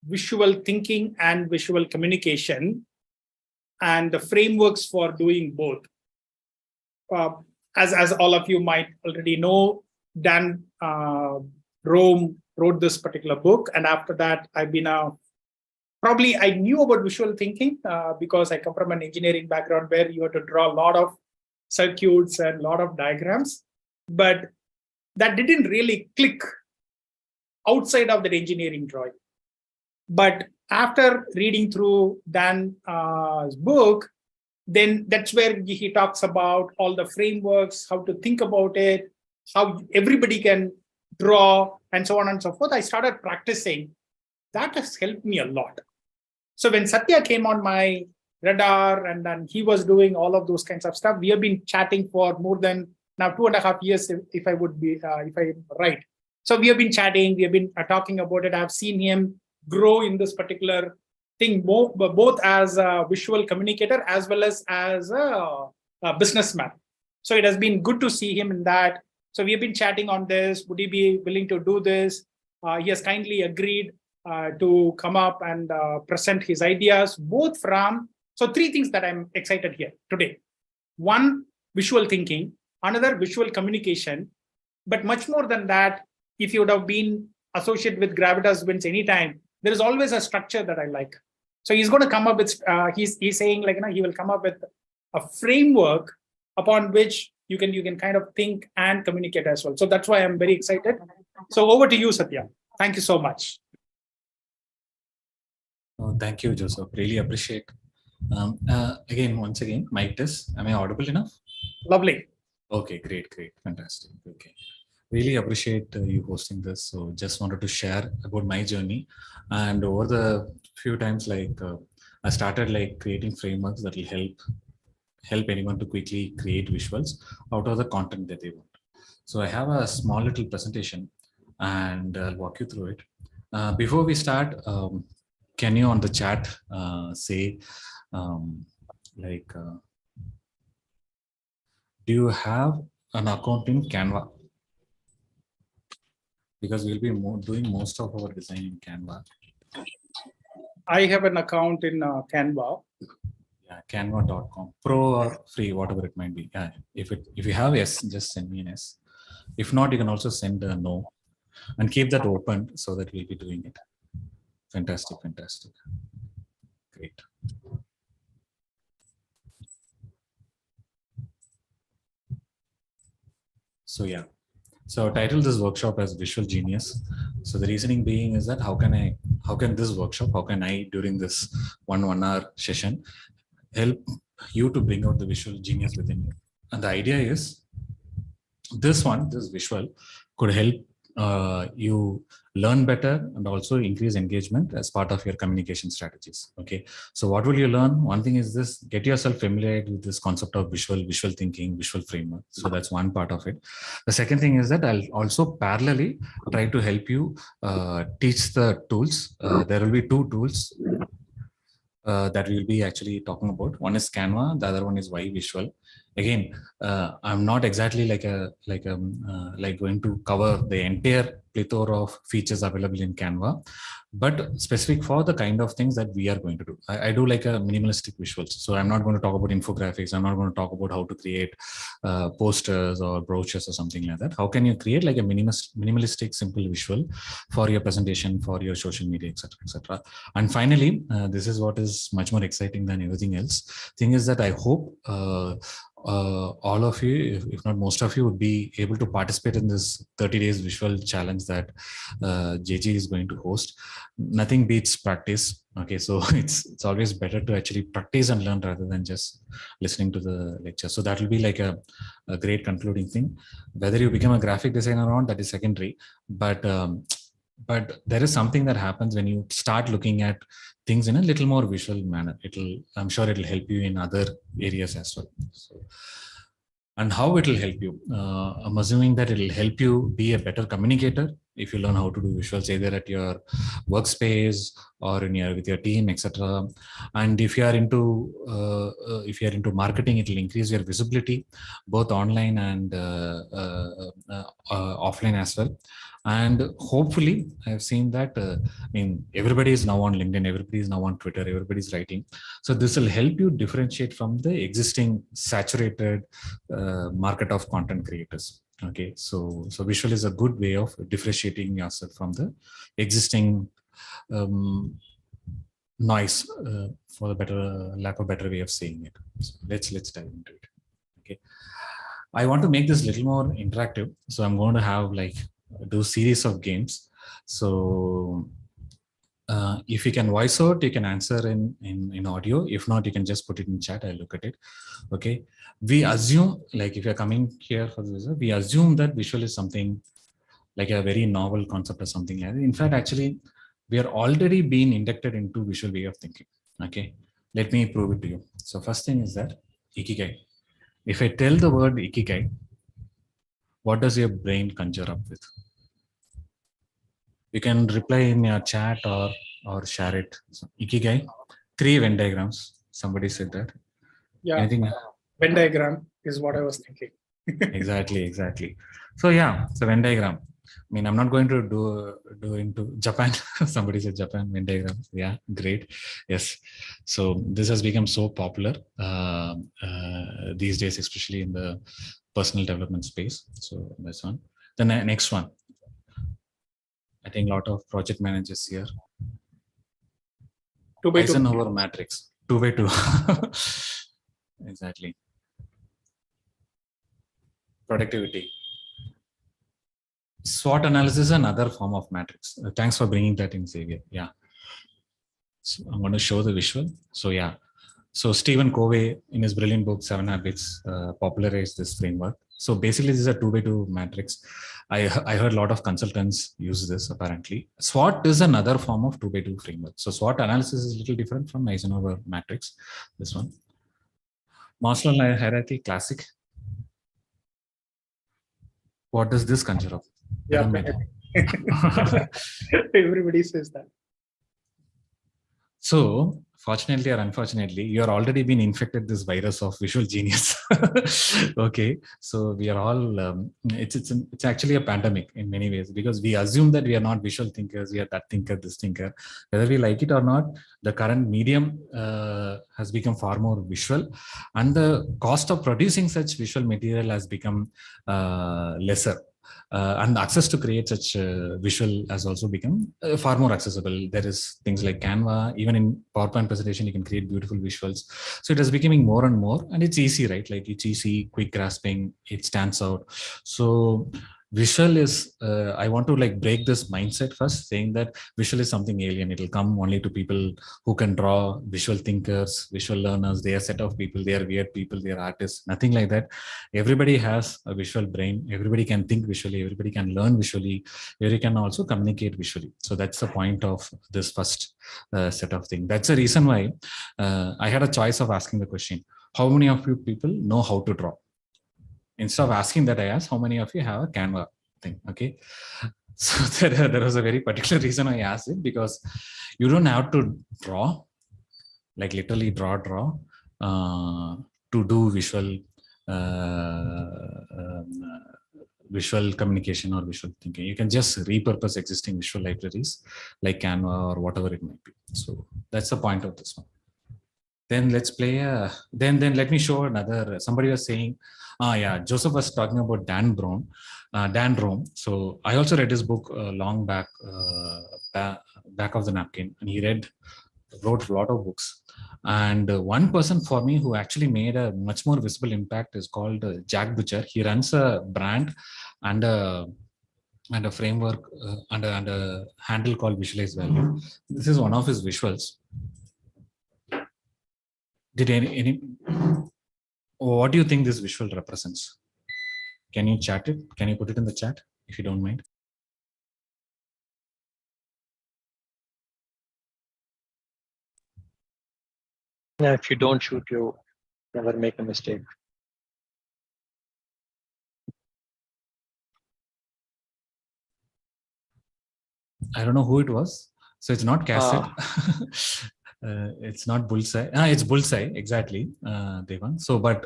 visual thinking and visual communication and the frameworks for doing both. As all of you might already know, Dan Rome wrote this particular book. And after that, I've been probably I knew about visual thinking because I come from an engineering background where you have to draw a lot of circuits and a lot of diagrams. But that didn't really click outside of that engineering drawing. But after reading through Dan's book, then that's where he talks about all the frameworks, how to think about it, how everybody can draw, and so on and so forth. I started practicing. That has helped me a lot. So when Satya came on my radar and then he was doing all of those kinds of stuff, we have been chatting for more than now 2.5 years, if I'm right. So we have been chatting, we have been talking about it. I've seen him grow in this particular thing, both as a visual communicator as well as a businessman. So it has been good to see him in that. So we have been chatting on this. Would he be willing to do this? He has kindly agreed to come up and present his ideas, both from, so 3 things that I'm excited here today. 1, visual thinking, another visual communication, but much more than that, if you would have been associated with Gravitas Wins anytime, there is always a structure that I like. So he's going to come up with, he's saying like, he will come up with a framework upon which you can kind of think and communicate as well. So that's why I'm very excited. So over to you, Satya. Thank you so much. Oh, thank you, Joseph. Really appreciate. Once again, mic test. Am I audible enough? Lovely. Okay, great, fantastic. Okay. Really appreciate you hosting this. So just wanted to share about my journey. And over the few times, I started creating frameworks that will help anyone to quickly create visuals out of the content that they want. So I have a small little presentation and I'll walk you through it. Before we start, can you on the chat say do you have an account in Canva? Because we'll be doing most of our design in Canva. I have an account in Canva. Yeah, canva.com, pro or free, whatever it might be. Yeah, if you have yes, just send me an yes. If not, you can also send a no, and keep that open so that we'll be doing it. Fantastic. Great. So yeah. So I titled this workshop as Visual Genius. So the reasoning being is that how can this workshop, how can I during this one hour session help you to bring out the visual genius within you? And the idea is this visual could help you learn better and also increase engagement as part of your communication strategies. Okay, so what will you learn? One thing is this: get yourself familiar with this concept of visual thinking, visual framework. So that's one part of it. The second thing is that I'll also parallelly try to help you teach the tools. There will be 2 tools that we'll be actually talking about. One is Canva, the other one is Why Visual. Again, I'm not exactly going to cover the entire plethora of features available in Canva, but specific for the kind of things that we are going to do. I do like a minimalistic visuals. So I'm not going to talk about infographics. I'm not going to talk about how to create posters or brochures or something like that. How can you create like a minimalistic, simple visual for your presentation, for your social media, etc., etc. And finally, this is what is much more exciting than everything else. Thing is that I hope all of you, if not most of you, would be able to participate in this 30 days visual challenge that JG is going to host. Nothing beats practice. Okay, so it's always better to actually practice and learn rather than just listening to the lecture. So that will be like a great concluding thing. Whether you become a graphic designer or not, that is secondary. But there is something that happens when you start looking at things in a little more visual manner. I'm sure it'll help you in other areas as well. So, and how it will help you? I'm assuming that it'll help you be a better communicator if you learn how to do visuals either at your workspace or with your team, etc. And if you are into marketing, it will increase your visibility both online and offline as well. And hopefully I've seen that everybody is now on LinkedIn, everybody is now on Twitter, everybody's writing. So this will help you differentiate from the existing saturated market of content creators. Okay, so visual is a good way of differentiating yourself from the existing noise, for the better lack of better way of saying it. So let's dive into it. Okay, I want to make this a little more interactive, so I'm going to have do series of games. So if you can voice out, you can answer in audio. If not, you can just put it in chat. I'll look at it. Okay, we assume, like, if you're coming here for this, we assume that visual is something like a very novel concept or something like that. In fact, actually, we are already being inducted into visual way of thinking. Okay, let me prove it to you. So first thing is that ikigai. If I tell the word ikigai, what does your brain conjure up with? You can reply in your chat or share it. So, ikigai, 3 Venn diagrams. Somebody said that. Yeah, anything? Venn diagram is what I was thinking. Exactly. So yeah, so Venn diagram. I mean, I'm not going to do into Japan. Somebody said Japan Venn diagram. Yeah, great. Yes. So this has become so popular these days, especially in the personal development space. So that's one. The next one. I think a lot of project managers here. 2 by 2. Eisenhower matrix. 2 by 2. Exactly. Productivity. SWOT analysis is another form of matrix. Thanks for bringing that in, Xavier. Yeah. So I'm going to show the visual. So yeah. So Stephen Covey, in his brilliant book 7 Habits, popularized this framework. So basically, this is a 2 by 2 matrix. I heard a lot of consultants use this apparently. SWOT is another form of 2 by 2 framework. So SWOT analysis is a little different from Eisenhower matrix. This one. Maslow hierarchy, classic. What does this conjure up? Yeah, everybody says that. So fortunately or unfortunately, you are already been infected this virus of visual genius. Okay, so we are all it's actually a pandemic in many ways, because we assume that we are not visual thinkers, we are that thinker, this thinker. Whether we like it or not, the current medium has become far more visual, and the cost of producing such visual material has become lesser. And access to create such visual has also become far more accessible. There is things like Canva. Even in PowerPoint presentation, you can create beautiful visuals. So it is becoming more and more, and it's easy, right? Like, it's easy, quick grasping, it stands out. So visual is, I want to break this mindset first, saying that visual is something alien. It will come only to people who can draw, visual thinkers, visual learners. They are set of people, they are weird people, they are artists. Nothing like that. Everybody has a visual brain. Everybody can think visually. Everybody can learn visually. Everybody can also communicate visually. So that's the point of this first set of things. That's the reason why I had a choice of asking the question, how many of you people know how to draw? Instead of asking that, I asked, how many of you have a Canva thing? Okay. So there was a very particular reason I asked it, because you don't have to draw, like literally draw to do visual visual communication or visual thinking. You can just repurpose existing visual libraries like Canva or whatever it might be. So that's the point of this one. Then let's play then let me show another. Somebody was saying, yeah, Joseph was talking about Dan Rome. So I also read his book long back, back of the napkin, and he wrote a lot of books. And one person for me who actually made a much more visible impact is called Jack Butcher. He runs a brand and a framework and a handle called Visualize Value. This is one of his visuals. Did any what do you think this visual represents? Can you chat it? Can you put it in the chat if you don't mind? Yeah, if you don't shoot, you never make a mistake. I don't know who it was. So it's not cassette. It's not bullseye. It's bullseye, exactly, Devan. So, but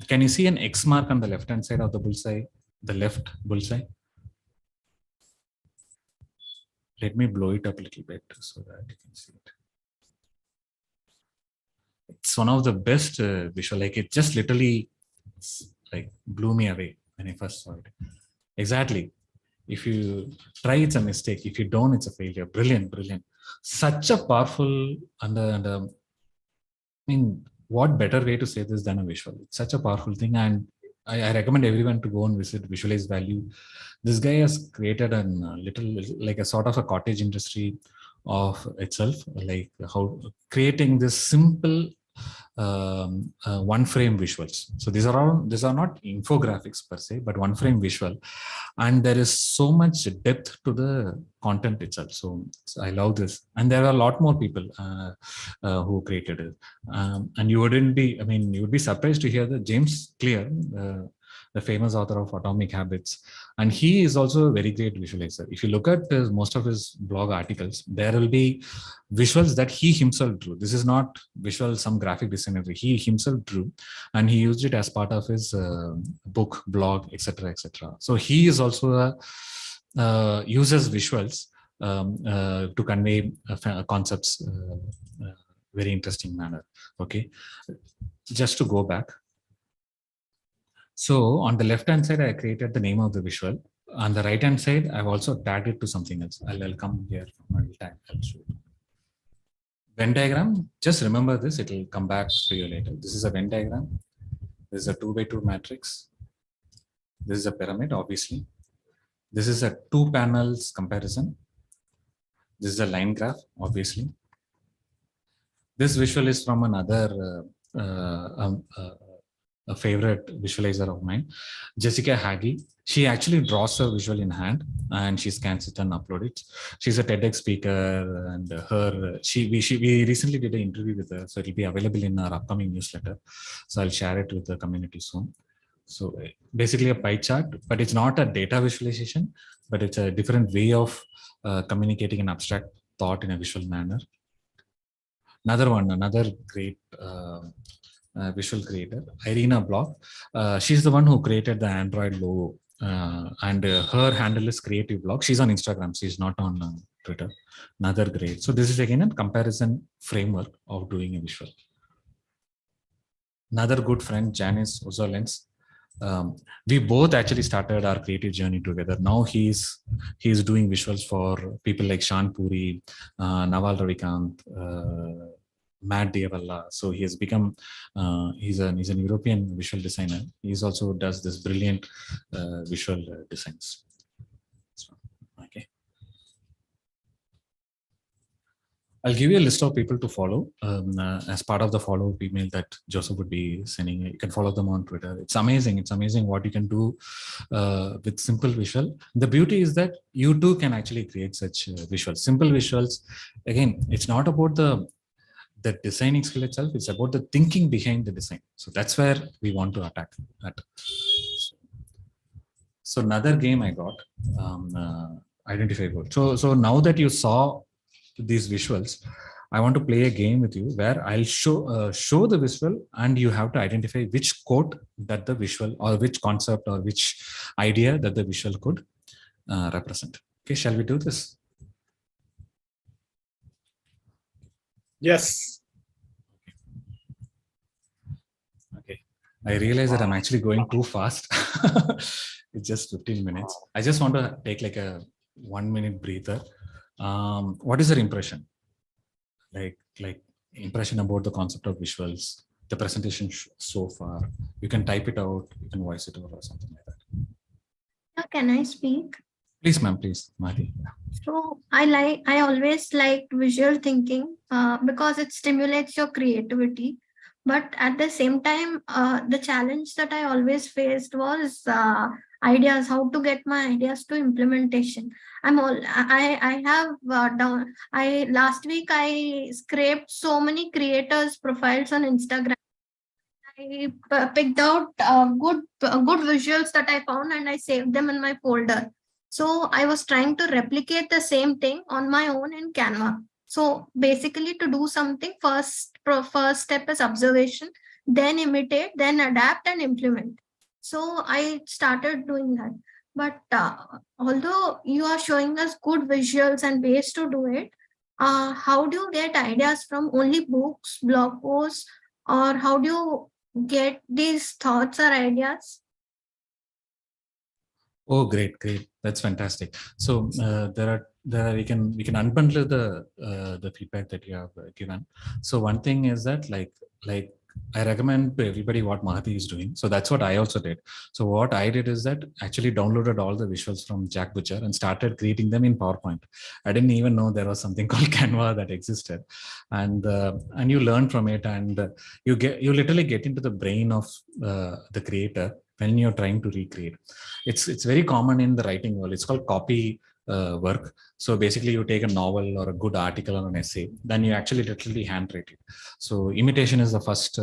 can you see an X mark on the left-hand side of the bullseye? The left bullseye? let me blow it up a little bit so that you can see it. It's one of the best visual, like it just literally like blew me away when I first saw it. Exactly. If you try, it's a mistake. If you don't, it's a failure. Brilliant, brilliant. Such a powerful and I mean, what better way to say this than a visual? It's such a powerful thing, and I recommend everyone to go and visit Visualize Value. This guy has created a little like a sort of a cottage industry of itself, like how creating this simple one frame visuals. So these are not infographics per se, but one frame visual, and there is so much depth to the content itself. So I love this, and there are a lot more people who created it, and you would be surprised to hear that James Clear, the famous author of Atomic Habits, and he is also a very great visualizer. If you look at most of his blog articles, there will be visuals that he himself drew. This is not visual, some graphic designer. He himself drew, and he used it as part of his book, blog, etc., etc. So he is also uses visuals to convey concepts very interesting manner. Okay, just to go back. So on the left hand side, I created the name of the visual. On the right hand side, I've also tagged it to something else. I'll come here. I'll show you. Venn diagram, just remember this, it will come back to you later. This is a Venn diagram. This is a 2x2 matrix. This is a pyramid, obviously. This is a 2 panels comparison. This is a line graph, obviously. This visual is from another a favorite visualizer of mine, Jessica Hagee. She actually draws a visual in hand and she scans it and uploads it. She's a TEDx speaker, and we recently did an interview with her, so it'll be available in our upcoming newsletter. So I'll share it with the community soon. So basically a pie chart, but it's not a data visualization, but it's a different way of communicating an abstract thought in a visual manner. Another great visual creator, Irina Block. She's the one who created the Android logo, and her handle is Creative Block. She's on Instagram. She's not on Twitter. Another great. So this is again a comparison framework of doing a visual. Another good friend, Janice Ozolens. We both actually started our creative journey together. Now he's doing visuals for people like Shan Puri, Naval Ravikant, Matt Diavalla. So he has become he's an European visual designer. He also does this brilliant visual designs. So, okay, I'll give you a list of people to follow as part of the follow-up email that Joseph would be sending. You can follow them on Twitter. It's amazing. It's amazing what you can do with simple visual. The beauty is that you too can actually create such visuals, simple visuals. Again, it's not about the designing skill itself, it's about the thinking behind the design. So that's where we want to attack at. So another game I got, identify goal. So now that you saw these visuals, I want to play a game with you where I'll show the visual, and you have to identify which quote that the visual, or which concept, or which idea that the visual could represent. Okay, shall we do this? Yes. Okay. I realize that I'm actually going too fast. It's just 15 minutes. I just want to take like a 1 minute breather. What is your impression? Like impression about the concept of visuals, the presentation so far? You can type it out, you can voice it over or something like that. Can I speak? Please, ma'am, please, Madhi. So I always liked visual thinking because it stimulates your creativity. But at the same time, the challenge that I always faced was ideas, how to get my ideas to implementation. Last week I scraped so many creators' profiles on Instagram. I picked out good visuals that I found, and I saved them in my folder. So I was trying to replicate the same thing on my own in Canva. So basically, to do something, first step is observation, then imitate, then adapt and implement. So I started doing that. But although you are showing us good visuals and ways to do it, how do you get ideas from only books, blog posts, or how do you get these thoughts or ideas? Oh, great, great. That's fantastic. So there are we can unbundle the feedback that you have given. So one thing is that like I recommend to everybody what Mahati is doing. So that's what I also did. So what I did is that actually downloaded all the visuals from Jack Butcher and started creating them in PowerPoint. I didn't even know there was something called Canva that existed, and you learn from it, and you literally get into the brain of the creator when you're trying to recreate. It's very common in the writing world. It's called copy work. So basically you take a novel or a good article or an essay, then you actually literally handwrite it. So imitation is the first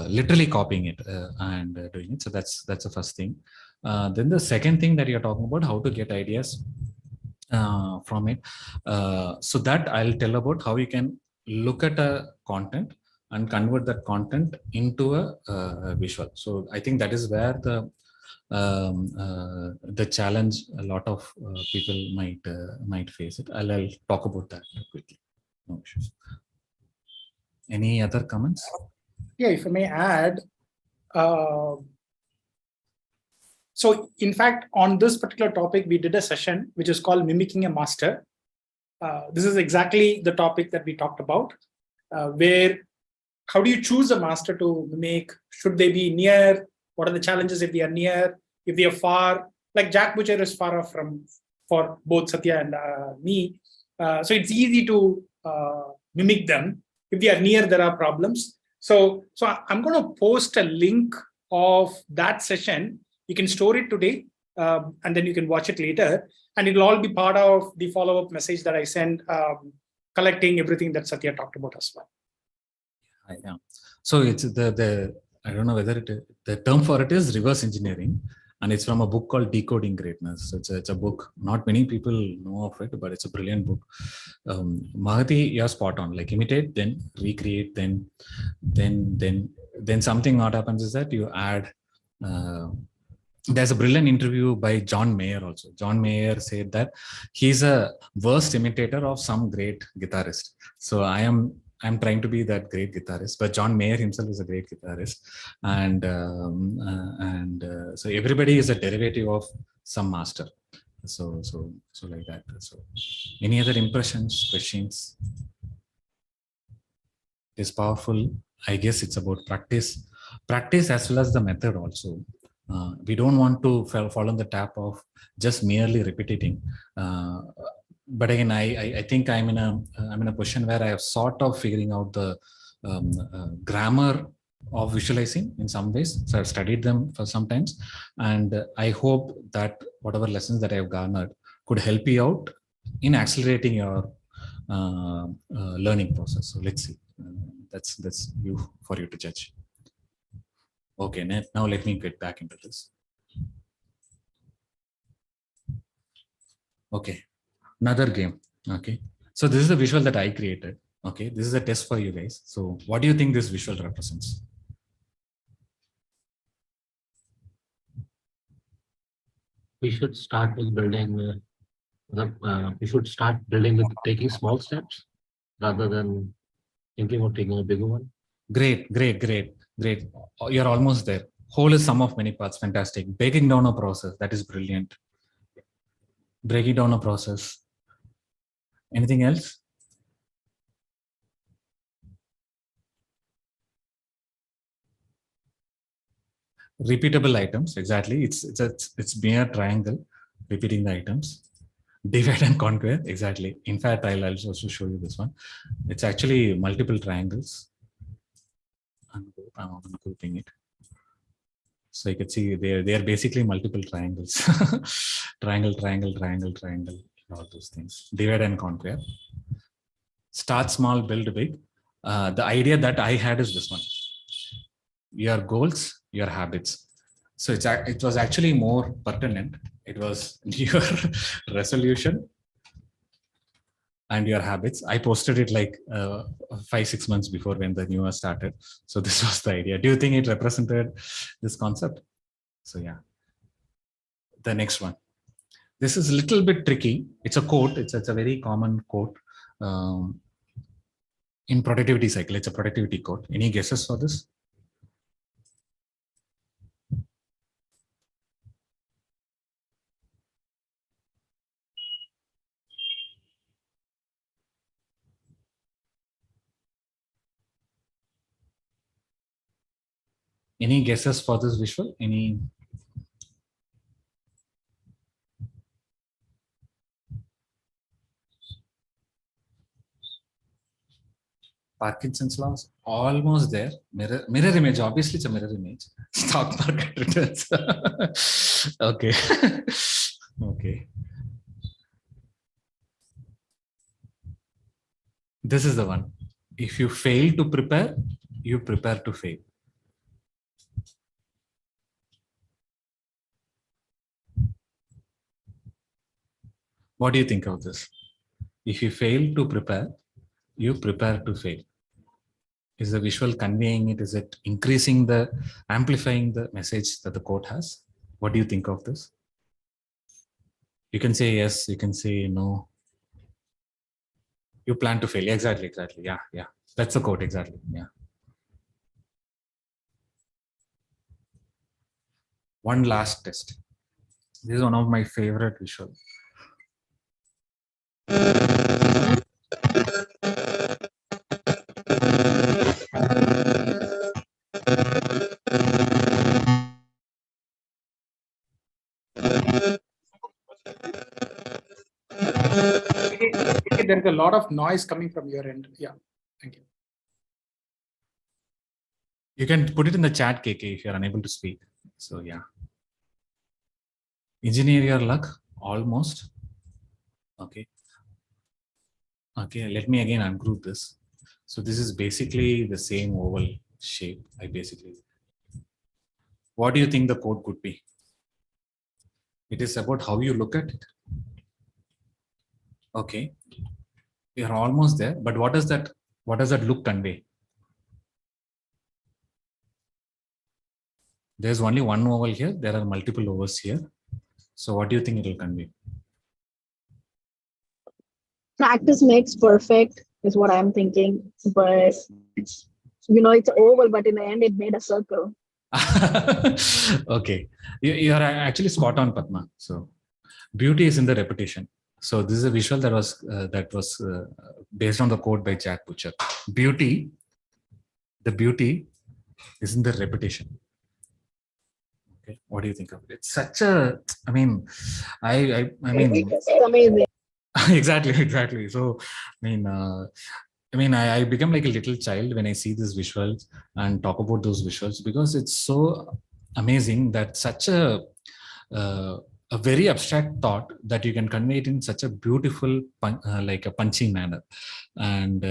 literally copying it and doing it. So that's the first thing. Then the second thing that you're talking about, how to get ideas from it. So that I'll tell about how you can look at a content and convert that content into a visual. So I think that is where the challenge a lot of people might face it. I'll talk about that quickly. No issues. Any other comments? Yeah, if I may add, so in fact, on this particular topic, we did a session which is called Mimicking a Master. This is exactly the topic that we talked about, where how do you choose a master to mimic? Should they be near? What are the challenges if they are near? If they are far? Like Jack Butcher is far off for both Satya and me. So it's easy to mimic them. If they are near, there are problems. So I'm going to post a link of that session. You can store it today, and then you can watch it later. And it'll all be part of the follow-up message that I send, collecting everything that Satya talked about as well. Yeah. So it's the I don't know whether the term for it is reverse engineering, and it's from a book called Decoding Greatness. So it's a book. Not many people know of it, but it's a brilliant book. Mahati, you're spot on. Like imitate, then recreate, then something what happens is that you add. There's a brilliant interview by John Mayer also. John Mayer said that he's a worst imitator of some great guitarist. So I'm trying to be that great guitarist, but John Mayer himself is a great guitarist, and so everybody is a derivative of some master. So like that. So, any other impressions, questions? It's powerful. I guess it's about practice as well as the method also. We don't want to fall on the tap of just merely repeating. But again, I think I'm in a position where I have sort of figuring out the grammar of visualizing in some ways. So I've studied them for some times, and I hope that whatever lessons that I have garnered could help you out in accelerating your learning process. So let's see. That's for you to judge. Okay, now let me get back into this. Okay, another game. Okay, so this is a visual that I created. Okay, this is a test for you guys. So what do you think this visual represents? We should start with building. We should start building with taking small steps rather than thinking of taking a bigger one. Great. You're almost there. Whole is sum of many parts. Fantastic. Breaking down a process. That is brilliant. Breaking down a process. Anything else? Repeatable items. Exactly. It's mere triangle. Repeating the items. Divide and conquer. Exactly. In fact, I'll also show you this one. It's actually multiple triangles. I'm grouping it. So you can see they are basically multiple triangles. triangle, all those things. Divide and conquer. Start small, build big. The idea that I had is this one. Your goals, your habits. So it was actually more pertinent. It was your resolution and your habits. I posted it like 5-6 months before when the new year started. So this was the idea. Do you think it represented this concept? So yeah. the next one. This is a little bit tricky. It's a quote. It's a very common quote in productivity cycle. It's a productivity quote. Any guesses for this? Any guesses for this visual? Any? Parkinson's laws, almost there. Mirror image, obviously it's a mirror image. Stock market returns. Okay. Okay. This is the one. If you fail to prepare, you prepare to fail. What do you think of this? If you fail to prepare, you prepare to fail. Is the visual conveying it? Is it increasing amplifying the message that the quote has? What do you think of this? You can say yes, you can say no. You plan to fail. Exactly. Yeah. That's the quote, exactly. Yeah. One last test. This is one of my favorite visuals. There's a lot of noise coming from your end. Yeah, thank you. You can put it in the chat, KK, if you're unable to speak. So yeah. Engineer your luck, almost. Okay. Okay, let me again ungroup this. So this is basically the same oval shape. What do you think the quote could be? It is about how you look at it. Okay. We are almost there, but what does that look convey? There's only one oval here. There are multiple ovals here. So what do you think it will convey? Practice makes perfect is what I'm thinking. But, it's oval, but in the end, it made a circle. Okay. You are actually spot on, Padma. So beauty is in the repetition. So this is a visual that was based on the quote by Jack Butcher. The beauty is in the repetition. Okay, what do you think of it? It's such a, I mean, It's amazing. exactly. So, I become like a little child when I see these visuals and talk about those visuals, because it's so amazing that such a very abstract thought that you can convey it in such a beautiful, like a punchy manner. And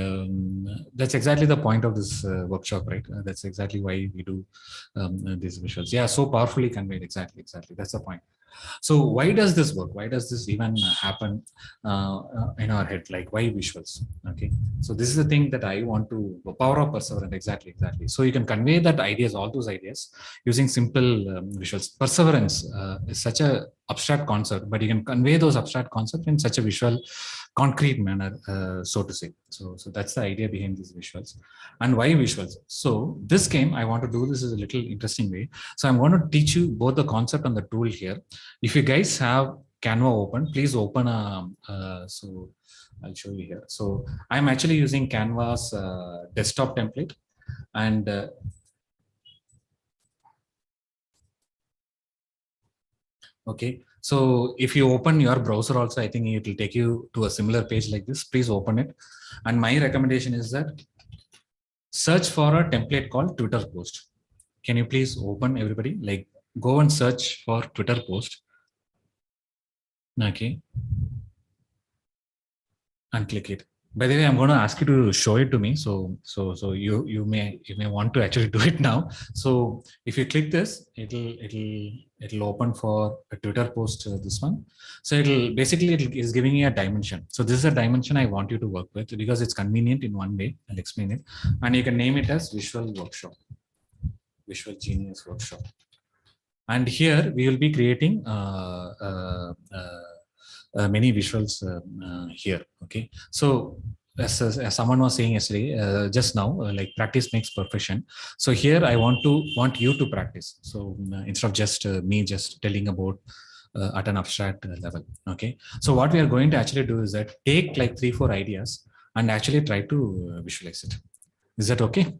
that's exactly the point of this workshop, right? That's exactly why we do these visuals. Yeah, so powerfully conveyed. Exactly. That's the point. So why does this work? Why does this even happen in our head? Like, why visuals? Okay, so this is the thing that I want to, power of perseverance. Exactly. So you can convey that ideas, all those ideas, using simple visuals. Perseverance is such a abstract concept, but you can convey those abstract concepts in such a visual, concrete manner, so to say. So that's the idea behind these visuals. And why visuals? So this game, I want to do this is a little interesting way. So I'm going to teach you both the concept and the tool here. If you guys have Canva open, please open so I'll show you here. So I'm actually using Canva's desktop template, and okay. So if you open your browser also, I think it will take you to a similar page like this. Please open it. And my recommendation is that search for a template called Twitter post. Can you please open, everybody? Like, go and search for Twitter post. Okay. And click it. By the way, I'm going to ask you to show it to me. So you may want to actually do it now. So if you click this, it'll open for a Twitter post. This one. So it is giving you a dimension. So this is a dimension I want you to work with, because it's convenient in one way. I'll explain it, and you can name it as Visual Workshop, Visual Genius Workshop. And here we will be creating many visuals here. Okay, so as someone was saying yesterday, just now, like practice makes perfection. So here I want you to practice. So instead of just me just telling about at an abstract level. Okay, so what we are going to actually do is that take like 3-4 ideas and actually try to visualize it. Is that okay?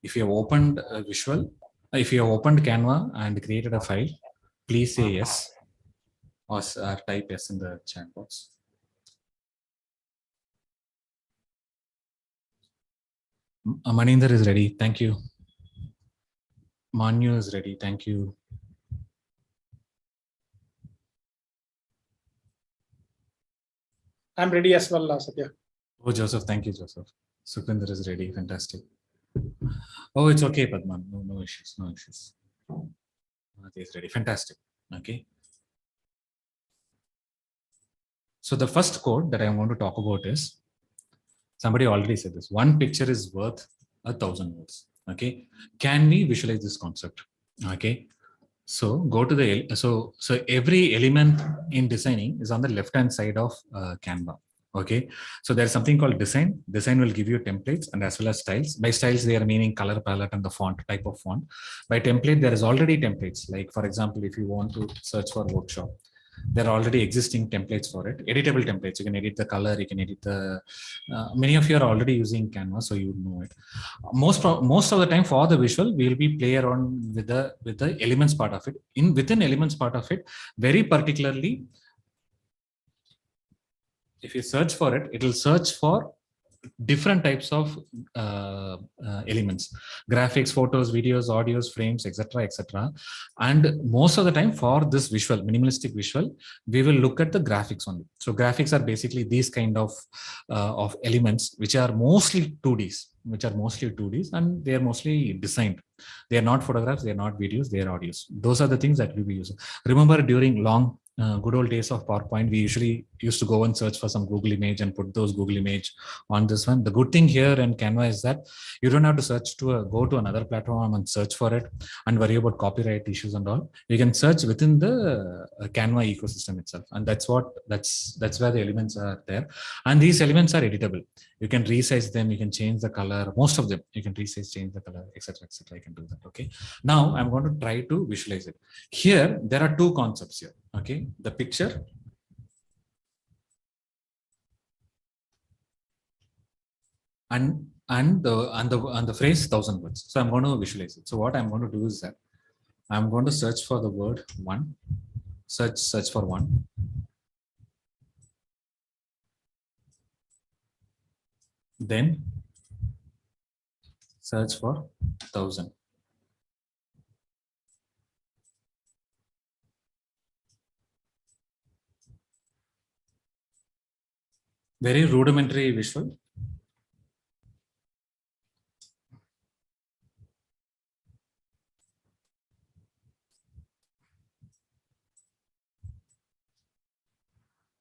If you have opened a visual, if you have opened Canva and created a file, please say yes or type yes in the chat box. Maninder is ready. Thank you. Manu is ready. Thank you. I'm ready as well, Satya. Oh, Joseph. Thank you, Joseph. Sukhvinder is ready. Fantastic. Oh, it's okay, Padman. No issues. No issues. Is ready. Fantastic. Okay. So the first quote that I want to talk about is, somebody already said this, one picture is worth 1,000 words. Okay. Can we visualize this concept? Okay. So go to the, so every element in designing is on the left hand side of Canva. Okay, so there's something called design. Design will give you templates and as well as styles. By styles, they are meaning color palette and the font, type of font. By template, there is already templates. Like for example, if you want to search for workshop, there are already existing templates for it, editable templates. You can edit the color, you can edit the, many of you are already using Canva, so you know it. Most of the time for the visual, we will be play around with the elements part of it. Within elements part of it, very particularly, if you search for it, it will search for different types of elements, graphics, photos, videos, audios, frames, etc. And most of the time for this visual, minimalistic visual, we will look at the graphics only. So graphics are basically these kind of elements which are mostly 2Ds, and they are mostly designed. They are not photographs, they are not videos, they are audios. Those are the things that we will use. Remember during long good old days of PowerPoint, we usually used to go and search for some Google image and put those Google image on this one. The good thing here in Canva is that you don't have to search to go to another platform and search for it and worry about copyright issues and all. You can search within the Canva ecosystem itself, and that's where the elements are there. And these elements are editable. You can resize them, you can change the color, most of them you can resize, change the color, etc. I can do that. Okay, now I'm going to try to visualize it. Here there are two concepts here. Okay, the picture and the phrase 1,000 words. So I'm going to visualize it. So what I'm going to do is that I'm going to search for the word one, search for one. Then search for 1,000. Very rudimentary visual.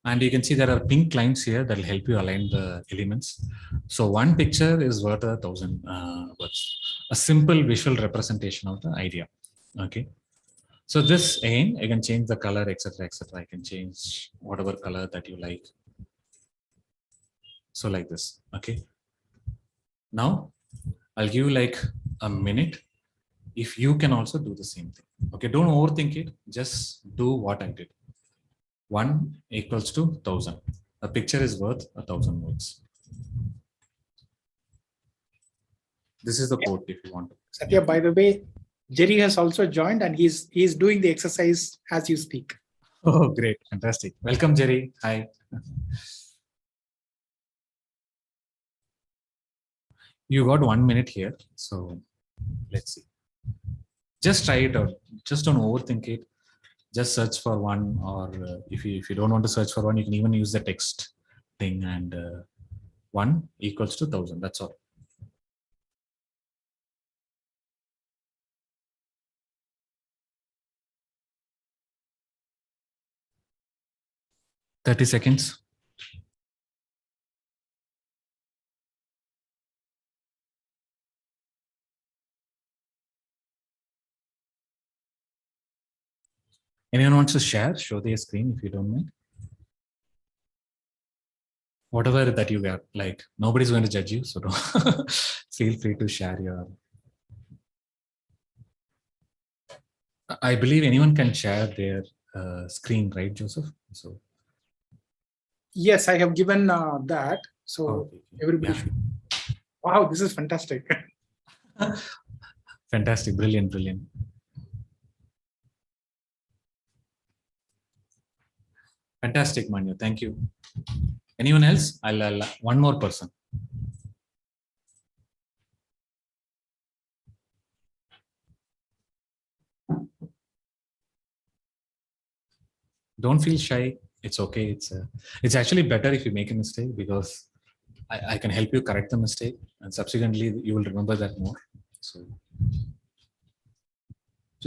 And you can see there are pink lines here that will help you align the elements. So one picture is worth 1,000 words. A simple visual representation of the idea. Okay. So this again, I can change the color, etc. I can change whatever color that you like. So like this. Okay. Now I'll give you like a minute. If you can also do the same thing. Okay. Don't overthink it. Just do what I did. 1 equals to 1,000. A picture is worth 1,000 words. This is the quote if you want to. Satya, by the way, Jerry has also joined and he's doing the exercise as you speak. Oh, great. Fantastic. Welcome, Jerry. Hi. You got 1 minute here. So let's see. Just try it out. Just don't overthink it. Just search for one, or if you don't want to search for one, you can even use the text thing, and 1 equals to 1,000. That's all. Thirty seconds. Anyone wants to share? Show their screen if you don't mind. Whatever that you got, like nobody's going to judge you, so don't feel free to share your. I believe anyone can share their screen, right, Joseph? So Yes, I have given that. So okay. everybody Yeah. should. Wow, this is fantastic. Fantastic, brilliant, brilliant. Fantastic, Manu. Thank you. Anyone else? I'll one more person. Don't feel shy. It's okay. It's actually better if you make a mistake, because I can help you correct the mistake, and subsequently you will remember that more. So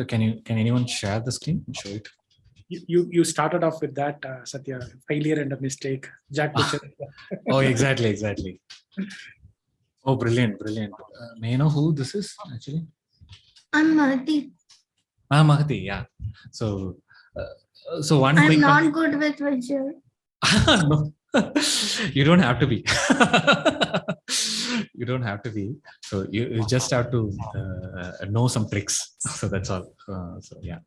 can anyone share the screen and show it? You started off with that, Satya, failure and a mistake. Jack Butcher. Oh, exactly. Oh, brilliant. May I know who this is actually? I'm Mahati. Mahati, yeah. So one I'm quick. not good with visual. No, you don't have to be. You don't have to be. So you just have to know some tricks. So that's all. So yeah.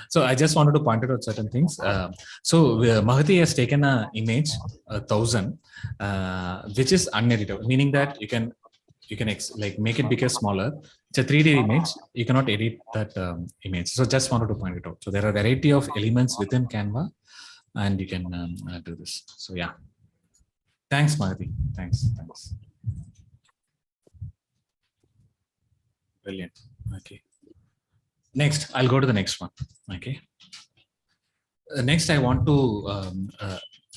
So I just wanted to point out certain things. Mahati has taken an image 1000, which is uneditable, meaning that you can like make it bigger, smaller. It's a 3D image. You cannot edit that image. So just wanted to point it out. So there are a variety of elements within Canva, and you can do this. So yeah. Thanks, Mahati. Thanks. Brilliant. Okay. Next, I'll go to the next one. Okay. Next, I want to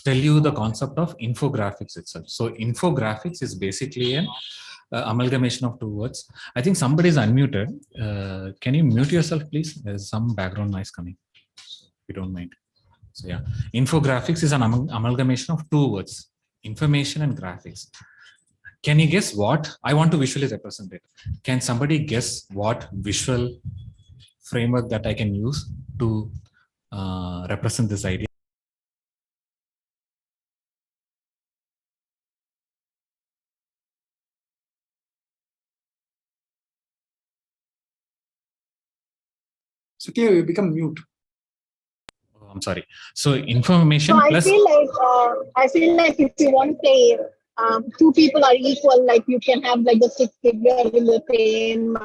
tell you the concept of infographics itself. So infographics is basically an amalgamation of two words. I think somebody is unmuted. Can you mute yourself, please? There's some background noise coming, if you don't mind. So yeah, infographics is an amalgamation of two words, information and graphics. Can you guess what? I want to visually represent it. Can somebody guess what visual framework that I can use to represent this idea? Satya, you become mute. Oh, I'm sorry. So information So plus. I feel like if you want to say two people are equal, like you can have like the stick figure in the same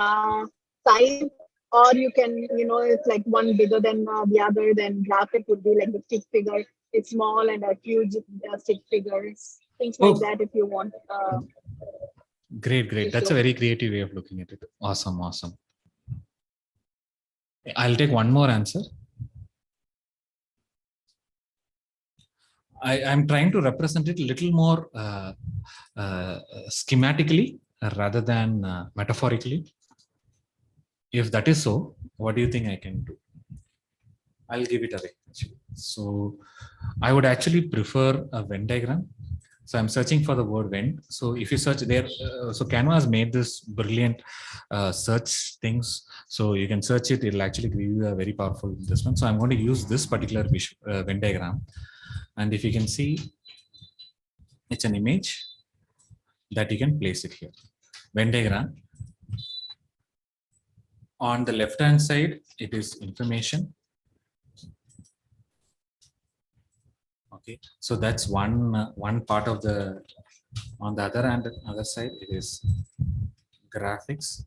size, or you can, it's like one bigger than the other. Then graphic would be like the stick figure. It's small and a huge stick figure. Things like that. If you want. Great. That's a very creative way of looking at it. Awesome. I'll take one more answer. I'm trying to represent it a little more schematically rather than metaphorically. If that is so, what do you think I can do? I'll give it away. Actually. So I would actually prefer a Venn diagram. So I'm searching for the word Venn. So if you search there, so Canva has made this brilliant search things. So you can search it. It'll actually give you a very powerful this one. So I'm going to use this particular Venn diagram. And if you can see, it's an image that you can place it here. Venn diagram. On the left-hand side, it is information. Okay, so that's one part of the. On the other side, it is graphics,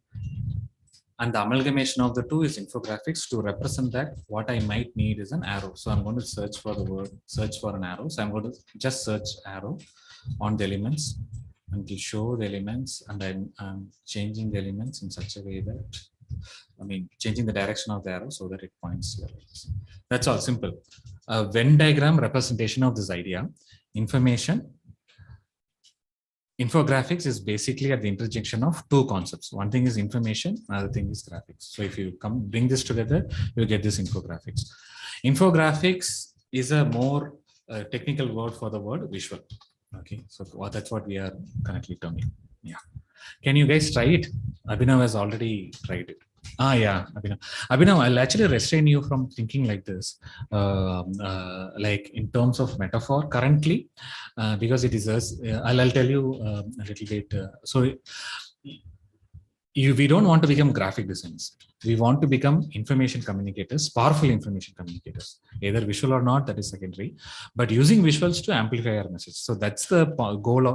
and the amalgamation of the two is infographics. To represent that, what I might need is an arrow. So I'm going to search for an arrow. So I'm going to just search arrow on the elements and to show the elements, and I'm changing the elements in such a way that, changing the direction of the arrow so that it points here. That's all, simple. A Venn diagram representation of this idea. Infographics is basically at the intersection of two concepts. One thing is information, another thing is graphics. So if you bring this together, you get this infographics. Infographics is a more technical word for the word visual. Okay, so that's what we are currently terming. Yeah. Can you guys try it? Abhinav has already tried it. Yeah, Abhinav. Abhinav, I'll actually restrain you from thinking like this, like in terms of metaphor currently, because it is us. I'll tell you a little bit. We don't want to become graphic designers. We want to become information communicators, powerful information communicators, either visual or not, that is secondary, but using visuals to amplify our message. So that's the goal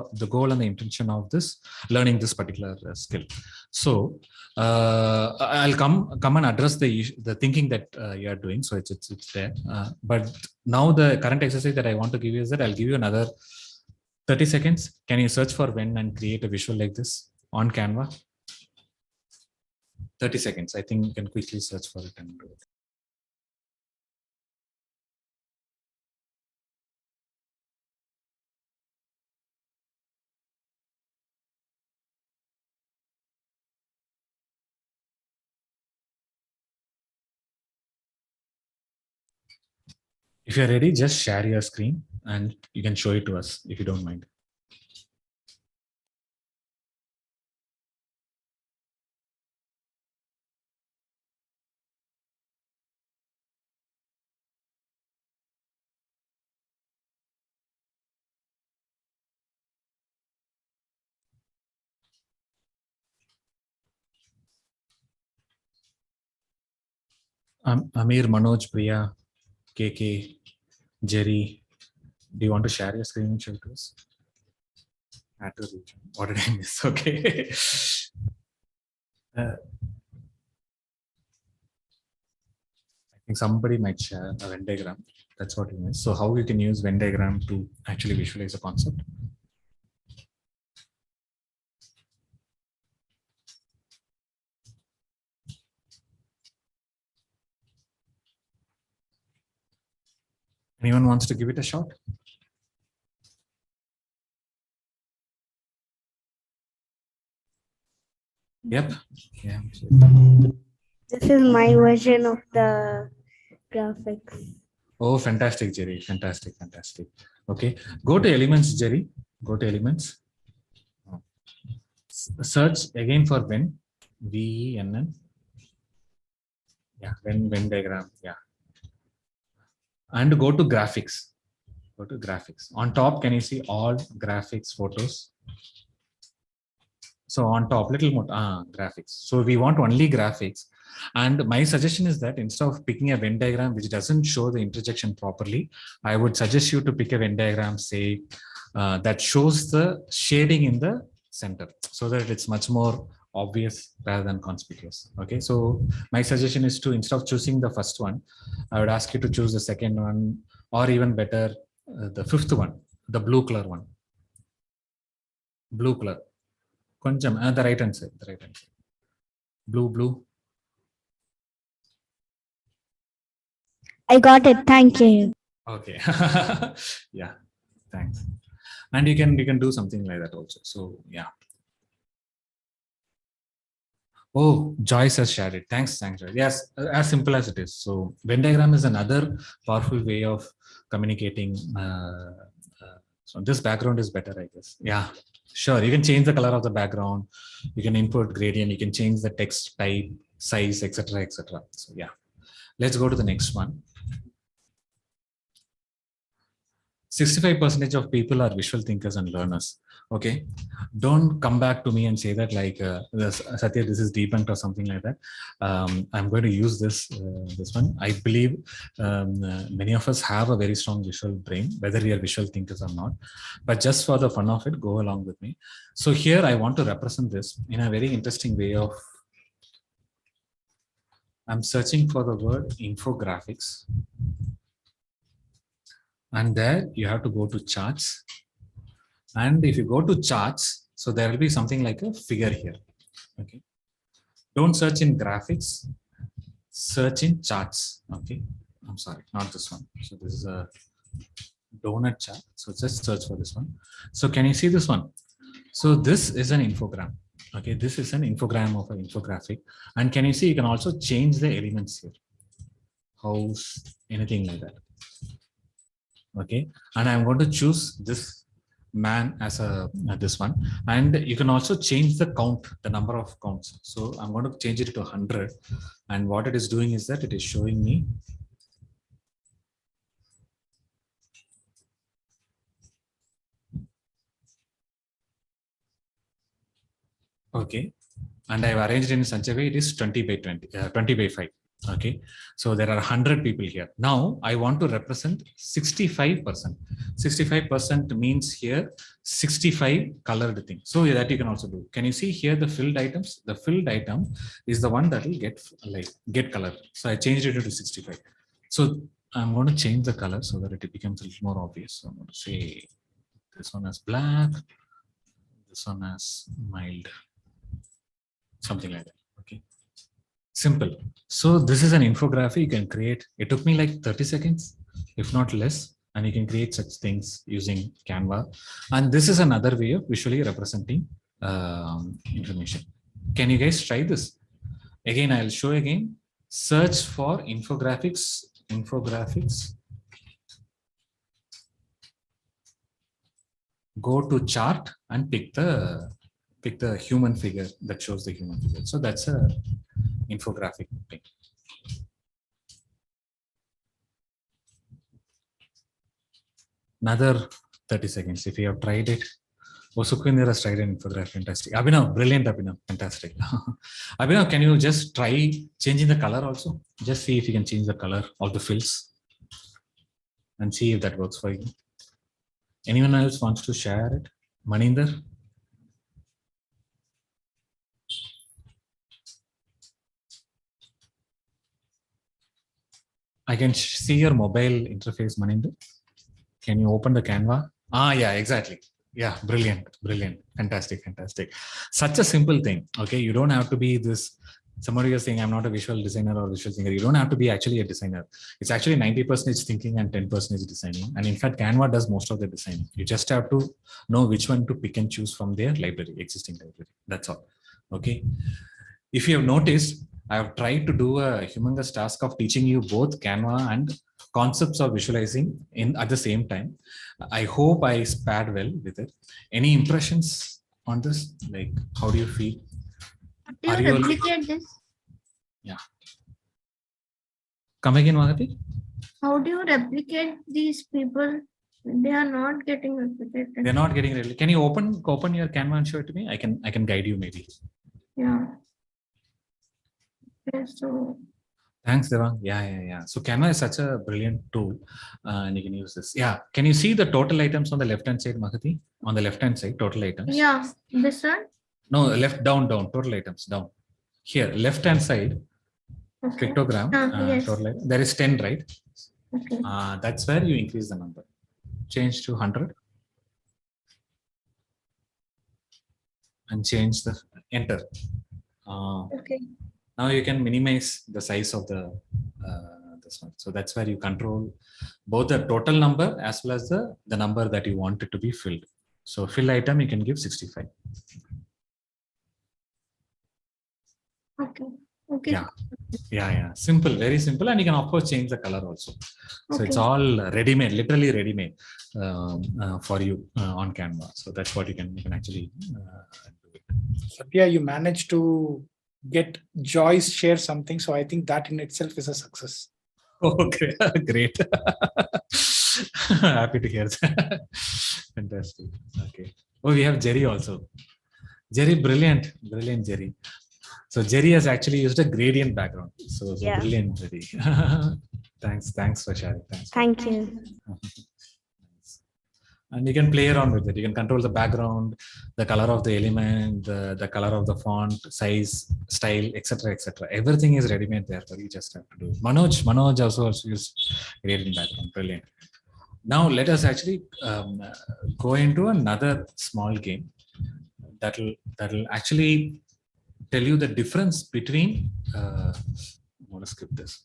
and the intention of this learning this particular skill. So I'll come and address the thinking that you are doing. So it's there. But now the current exercise that I want to give you is that I'll give you another 30 seconds. Can you search for when and create a visual like this on Canva? 30 seconds. I think you can quickly search for it and do it. If you're ready, just share your screen and you can show it to us if you don't mind. Amir, Manoj, Priya, KK, Jerry, do you want to share your screen and show it to us? Add to the region. What did I miss? Okay. I think somebody might share a Venn diagram. That's what you missed. So how you can use Venn diagram to actually visualize a concept? Anyone wants to give it a shot? Yep. Yeah. This is my version of the graphics. Oh, fantastic, Jerry. Fantastic, fantastic. Okay. Go to elements, Jerry. Go to elements. Search again for Venn. VENN. Yeah, Venn diagram. Yeah. And go to graphics. Go to graphics. On top, can you see all graphics photos? So on top, little more graphics. So we want only graphics. And my suggestion is that instead of picking a Venn diagram which doesn't show the intersection properly, I would suggest you to pick a Venn diagram, say, that shows the shading in the center, so that it's much more obvious rather than conspicuous. Okay, so my suggestion is to, instead of choosing the first one, I would ask you to choose the second one, or even better, the fifth one, the blue color one. Blue color. Konjam, the right hand side, the right hand side. Blue. I got it. Thank you. Okay. Yeah, thanks. And you can do something like that also. So yeah. Oh, Joyce has shared it. Thanks, Joyce. Yes, as simple as it is. So Venn diagram is another powerful way of communicating. So this background is better, I guess. Yeah, sure. You can change the color of the background. You can input gradient. You can change the text type, size, etc., etc. So yeah, let's go to the next one. 65% of people are visual thinkers and learners. Okay, don't come back to me and say that like Satya, this is debunked or something like that. I'm going to use this one. I believe many of us have a very strong visual brain, whether we are visual thinkers or not. But just for the fun of it, go along with me. So here I want to represent this in a very interesting way of. I'm searching for the word infographics. And there you have to go to charts. And if you go to charts, so there will be something like a figure here. Okay. Don't search in graphics, search in charts. Okay. I'm sorry, not this one. So this is a donut chart. So just search for this one. So can you see this one? So this is an infogram. Okay. This is an infogram of an infographic. And can you see, you can also change the elements here. House, anything like that. Okay, and I'm going to choose this man as a this one, and you can also change the count, the number of counts. So I'm going to change it to 100, and what it is doing is that it is showing me okay, and I've arranged it in such a way it is 20 by 20, 20 by 5. Okay, so there are 100 people here. Now I want to represent 65%. 65% means here 65 colored things. So that you can also do. Can you see here the filled items? The filled item is the one that will get color. So I changed it to 65. So I'm going to change the color so that it becomes a little more obvious. So I'm going to say this one as black, this one as mild, something like that. Okay. Simple. So this is an infographic you can create. It took me like 30 seconds, if not less, and you can create such things using Canva. And this is another way of visually representing information. Can you guys try this? Again, I'll show again. Search for infographics. Go to chart and pick the human figure that shows the human figure. So that's a infographic thing. Another 30 seconds. If you have tried it, Sukhvinder has tried an infographic. Fantastic. Abhinav, brilliant, Abhinav. Fantastic. Abhinav, can you just try changing the color also? Just see if you can change the color of the fills and see if that works for you. Anyone else wants to share it? Maninder? I can see your mobile interface, Maninder. Can you open the Canva? Yeah, exactly. Yeah, brilliant. Fantastic. Such a simple thing. Okay, you don't have to be this. Somebody is saying, I'm not a visual designer or visual thinker. You don't have to be actually a designer. It's actually 90% thinking and 10% designing. And in fact, Canva does most of the designing. You just have to know which one to pick and choose from their library, existing library. That's all. Okay. If you have noticed, I have tried to do a humongous task of teaching you both Canva and concepts of visualizing at the same time. I hope I spared well with it. Any impressions on this? Like, how do you feel? Do you replicate this? Yeah. Come again, Mahati? How do you replicate these people? They are not getting replicated. They're not getting replicated. Can you open your Canva and show it to me? I can guide you maybe. Yeah. Okay, so thanks, Devang. Yeah. So Canva is such a brilliant tool, and you can use this. Yeah. Can you see the total items on the left-hand side, Mahati? On the left-hand side, total items. yeah, this one. No, left, down, total items, down. Here, left-hand side, Okay. pictogram, Yes. total item. There is 10, right? Okay. That's where you increase the number. Change to 100. And change the enter. Okay. Now you can minimize the size of the this one. So that's where you control both the total number as well as the number that you want it to be filled. So fill item, you can give 65. Okay. Okay. Yeah. Simple, very simple. And you can of course change the color also. So it's all ready-made, literally ready-made for you on Canva. So that's what you can actually do it. Satya, you managed to get Joyce share something. So I think that in itself is a success. Okay, great. Happy to hear that. Fantastic. Okay. Oh, we have Jerry also. Jerry, brilliant, Jerry. So Jerry has actually used a gradient background. So brilliant, Jerry. Thanks for sharing. Thank you. And you can play around with it. You can control the background, the color of the element, the color of the font, size, style, etc. Everything is ready-made there for you. Just have to do it. Manoj also used gradient background. Brilliant. Now let us actually go into another small game that'll actually tell you the difference between. I'm going to skip this.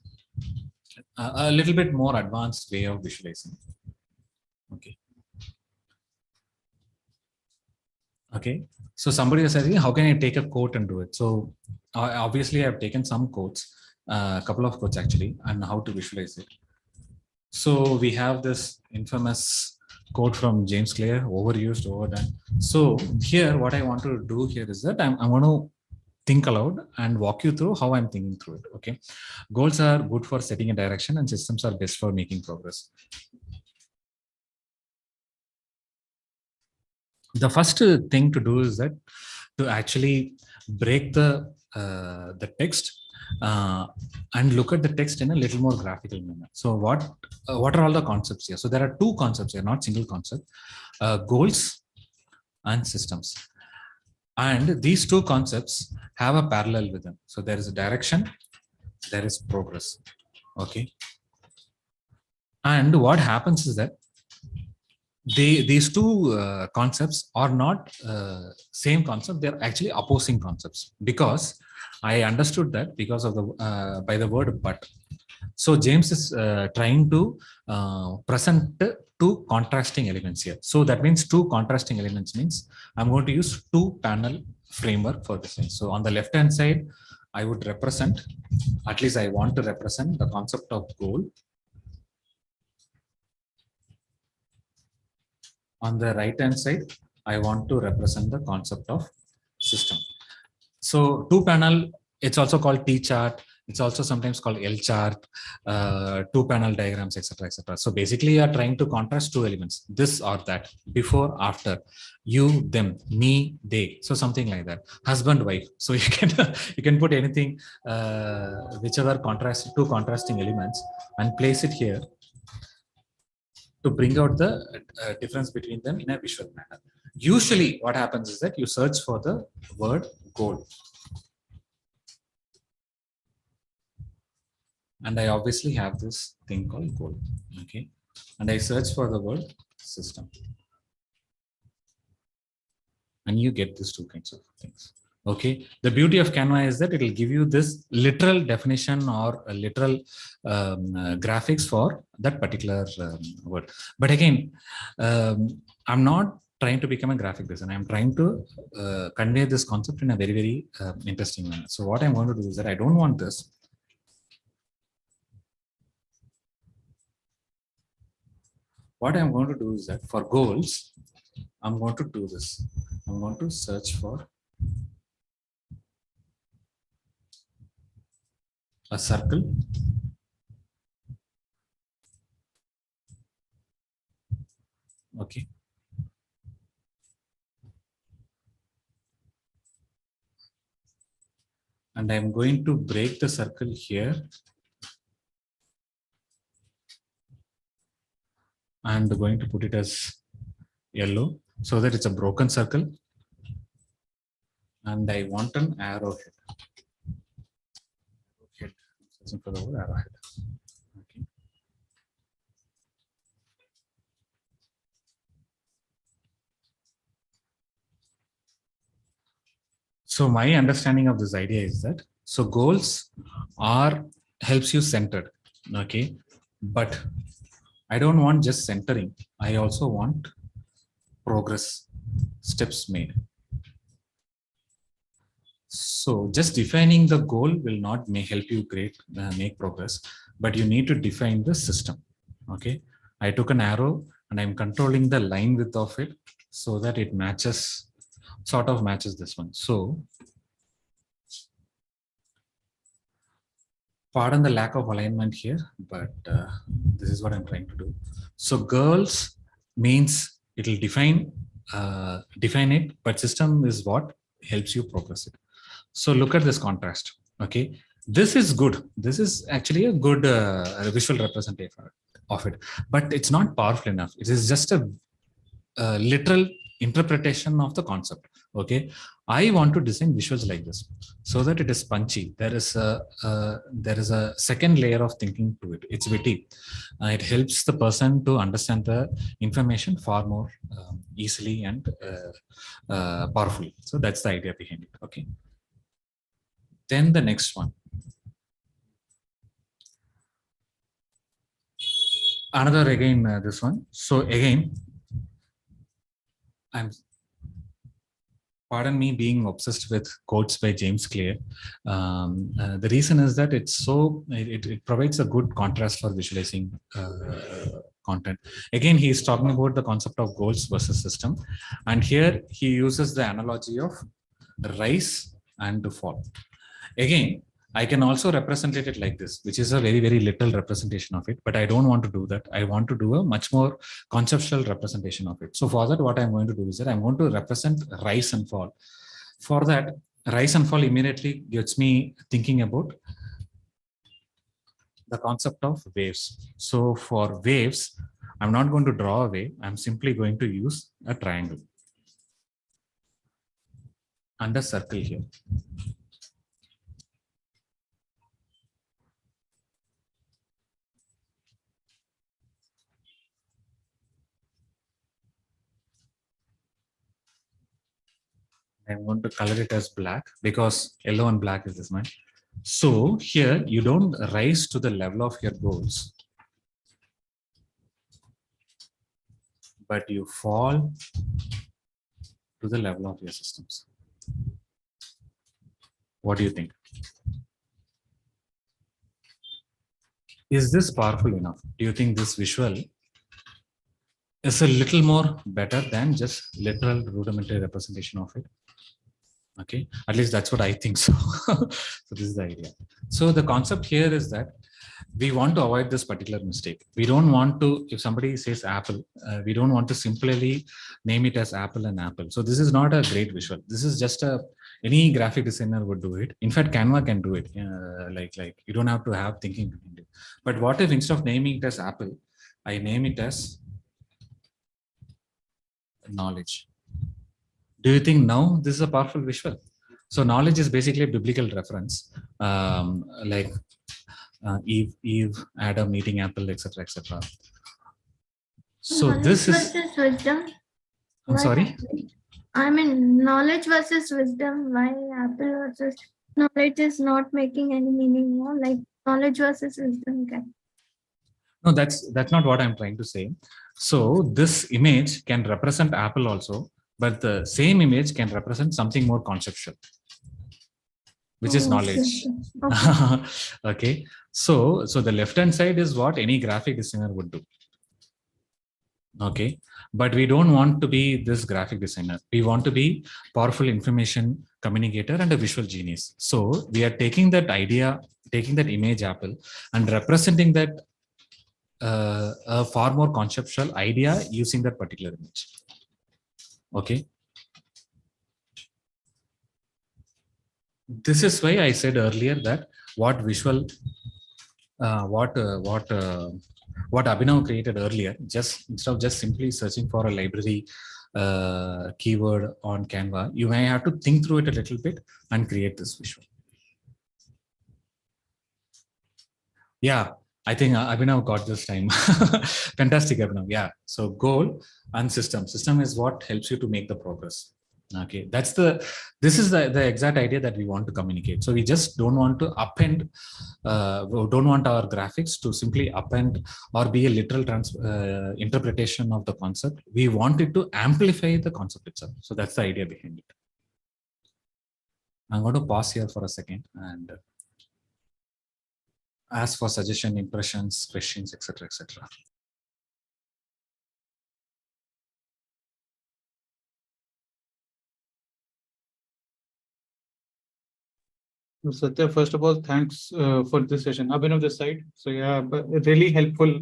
A little bit more advanced way of visualizing. Okay. So somebody is asking, how can I take a quote and do it? So obviously I've taken some quotes, a couple of quotes actually, and how to visualize it. So we have this infamous quote from James Clear, overused, overdone. So here, what I want to do here is that I want to think aloud and walk you through how I'm thinking through it. Okay. Goals are good for setting a direction and systems are best for making progress. The first thing to do is that to actually break the text and look at the text in a little more graphical manner. So what are all the concepts here? So there are two concepts here, not single concept, goals and systems. And these two concepts have a parallel with them. So there is a direction, there is progress. Okay. And what happens is that these two concepts are not same concept. They're actually opposing concepts, because I understood that because of the by the word but. So James is trying to present two contrasting elements here. So that means two contrasting elements means I'm going to use two panel framework for this thing. So on the left hand side, I would represent, at least I want to represent the concept of goal. On the right hand side, I want to represent the concept of system. So two panel, it's also called T chart. It's also sometimes called L chart, two panel diagrams, etc., etc. So basically, you are trying to contrast two elements, this or that, before, after, you, them, me, they. So something like that. Husband, wife. So you can put anything, whichever two contrasting elements, and place it here to bring out the difference between them in a visual manner. Usually what happens is that you search for the word goal. And I obviously have this thing called goal. Okay. And I search for the word system. And you get these two kinds of things. Okay. The beauty of Canva is that it will give you this literal definition or a literal graphics for that particular word. But again, I'm not trying to become a graphic designer. I'm trying to convey this concept in a very, very interesting manner. So what I'm going to do is that I don't want this. What I'm going to do is that for goals, I'm going to do this. I'm going to search for a circle. Okay. And I'm going to break the circle here. And going to put it as yellow so that it's a broken circle. And I want an arrowhead. Searching for the word arrowhead. Okay. So my understanding of this idea is that so goals helps you centered. Okay, but I don't want just centering. I also want progress, steps made. So just defining the goal will not help you make progress, but you need to define the system. Okay, I took an arrow and I'm controlling the line width of it so that it sort of matches this one. So pardon the lack of alignment here, but this is what I'm trying to do. So girls means it will define it, but system is what helps you progress it. So look at this contrast. Okay, this is good. This is actually a good visual representation of it, but it's not powerful enough. It is just a literal interpretation of the concept. Okay, I want to design visuals like this so that it is punchy. There is a second layer of thinking to it. It's witty. It helps the person to understand the information far more easily and powerfully. So that's the idea behind it. Okay. Then the next one. Another again this one. So again, pardon me being obsessed with quotes by James Clear. The reason is that it provides a good contrast for visualizing content. Again, he is talking about the concept of goals versus system. And here he uses the analogy of rise and fall. Again, I can also represent it like this, which is a very, very little representation of it, but I don't want to do that. I want to do a much more conceptual representation of it. So for that, what I'm going to do is that I'm going to represent rise and fall. For that, rise and fall immediately gets me thinking about the concept of waves. So for waves, I'm not going to draw a wave. I'm simply going to use a triangle and a circle here. I'm going to color it as black because yellow and black is this one. So here you don't rise to the level of your goals, but you fall to the level of your systems. What do you think? Is this powerful enough? Do you think this visual is a little more better than just literal rudimentary representation of it? Okay, at least that's what I think so. So this is the idea. So the concept here is that we want to avoid this particular mistake. We don't want to, if somebody says apple, we don't want to simply name it as apple and apple. So this is not a great visual. This is just any graphic designer would do it. In fact, Canva can do it. Like you don't have to have thinking behind it. But what if instead of naming it as apple, I name it as knowledge? Do you think now this is a powerful visual? So knowledge is basically a biblical reference, like Eve, Adam eating apple, etc., etc. So Knowledge this is versus wisdom. I'm Why sorry. apple? I mean, knowledge versus wisdom. Why apple versus knowledge is not making any meaning more? Like knowledge versus wisdom. Okay. No, that's not what I'm trying to say. So this image can represent apple also, but the same image can represent something more conceptual, which is knowledge. Okay. Okay. So the left hand side is what any graphic designer would do. Okay, but we don't want to be this graphic designer. We want to be powerful information communicator and a visual genius. So we are taking that idea, taking that image apple and representing that a far more conceptual idea using that particular image. Okay. This is why I said earlier that what visual, what Abhinav created earlier, just instead of just simply searching for a library keyword on Canva, you may have to think through it a little bit and create this visual. Yeah, I think Abhinav got this time. Fantastic, Abhinav. Yeah. So goal and system. System is what helps you to make the progress. Okay, this is the exact idea that we want to communicate. So we just don't want to append, don't want our graphics to simply append or be a literal interpretation of the concept. We want it to amplify the concept itself. So that's the idea behind it. I'm going to pause here for a second and ask for suggestion, impressions, questions, etc., etc. Satya, first of all, thanks for this session. Abhinav this side. So yeah, but really helpful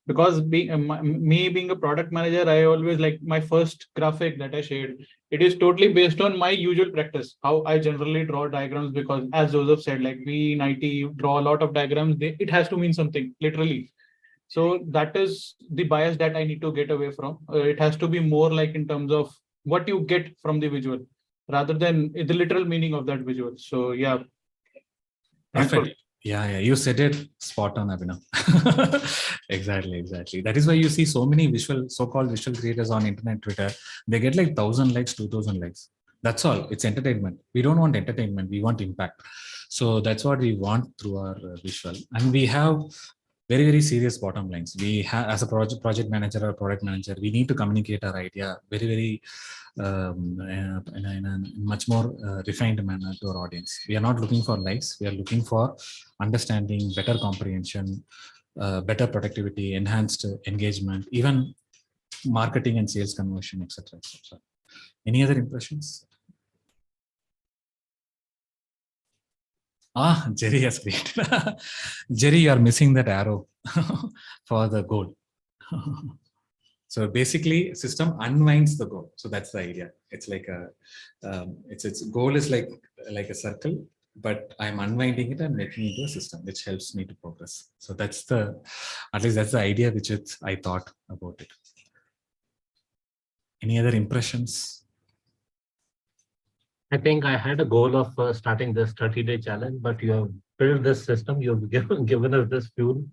because me being a product manager, I always like my first graphic that I shared. It is totally based on my usual practice, how I generally draw diagrams, because as Joseph said, like we in IT draw a lot of diagrams. It has to mean something, literally. So that is the bias that I need to get away from. It has to be more like in terms of what you get from the visual rather than the literal meaning of that visual. So yeah. Perfect. Yeah, you said it spot on, Abhinav. Exactly. That is why you see so many so-called visual creators on internet, Twitter. They get like 1,000 likes, 2,000 likes. That's all. It's entertainment. We don't want entertainment. We want impact. So that's what we want through our visual. And we have very, very serious bottom lines. We have, as a project manager or product manager, we need to communicate our idea very, very in a much more refined manner to our audience. We are not looking for likes. We are looking for understanding, better comprehension, better productivity, enhanced engagement, even marketing and sales conversion, etc., etc. Any other impressions? Jerry has created. Jerry, you are missing that arrow for the goal. So basically, system unwinds the goal. So that's the idea. It's like its goal is like a circle, but I'm unwinding it and making it into a system, which helps me to progress. So that's at least that's the idea which I thought about it. Any other impressions? I think I had a goal of starting this 30-day challenge, but you have built this system. You've given us this fuel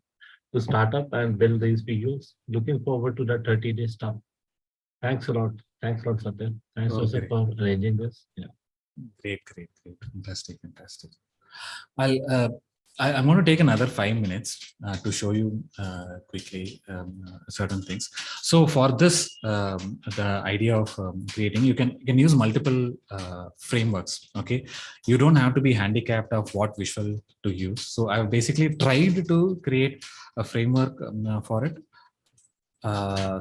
to start up and build these videos. Looking forward to that 30-day stuff. Thanks a lot. Thanks a lot, Satyan. Thanks also for arranging this. Yeah. Great. Fantastic. I'm going to take another 5 minutes to show you quickly certain things. So for this, the idea of creating, you can use multiple frameworks. Okay, you don't have to be handicapped of what visual to use. So I've basically tried to create a framework for it.